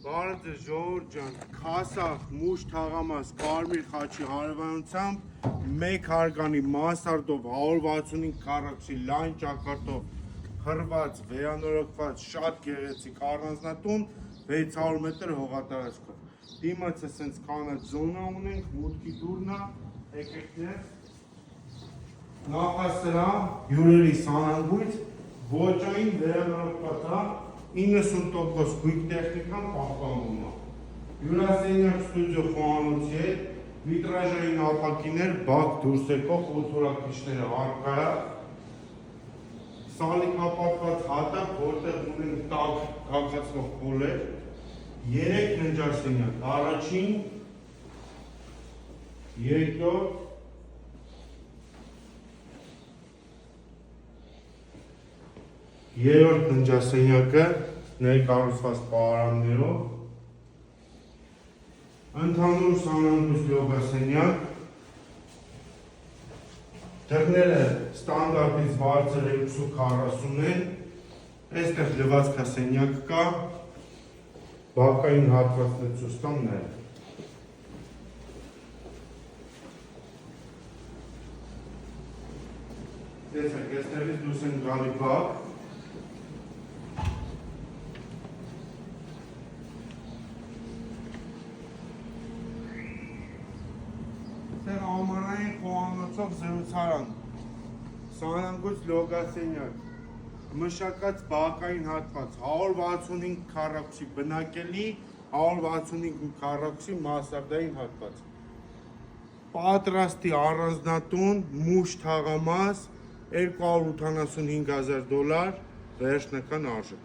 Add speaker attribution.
Speaker 1: Բարդ ժողովուրդ ջան, քասախ, մուշ թաղամաս, կարմիր խաչի հարևանությամբ մեկ հարգանի մասարտով 165 քառակուսի լայն ճակատով խրված, վերանորոգված, շատ գեղեցիկ առանձնատուն 600 մետր հողատարածքով։ Դիմացը սենց կանաչ զոնա ունենք, մուտքի դուռնա, եկեք ներս։ Նախասրահ, հյուրերի սանանգույց, ոճային վերանորոգված 90% գույք տեխնիկան պահպանվում է։ Հյուրասենյակ ստուդիո խոհանոցի հետ, վիտրաժային ապակիներ, բակ դուրս եկող օդորակիչները առկա է, սալիկապատված հատակ, որտեղ ունենք տաք քաղցածնող փոլեր, 3 ննջարսենյակ, առաջին, երկրորդ, երրորդ ննջասենյակը ներկառուցված պարարամներով, ընդհանուր սանանգույց լոգասենյակ, դռները ստանդարտից բարձր 240 են, այստեղ լվացքասենյակ կա, բակային հատվածն է ցույց տամ նաև։ Տեսեք, այստեղից դուրս են գալի բակ, Ամանային խոհանոցով զրուցարան, սանանգույց լոգասենյակ, մշակած բակային հատված, 165 քառակուսի բնակելի, 165 քառակուսի մասարտային հատված, պատրաստի առանձնատուն, մուշ թաղամաս, $285,000 վերջնական արժեք։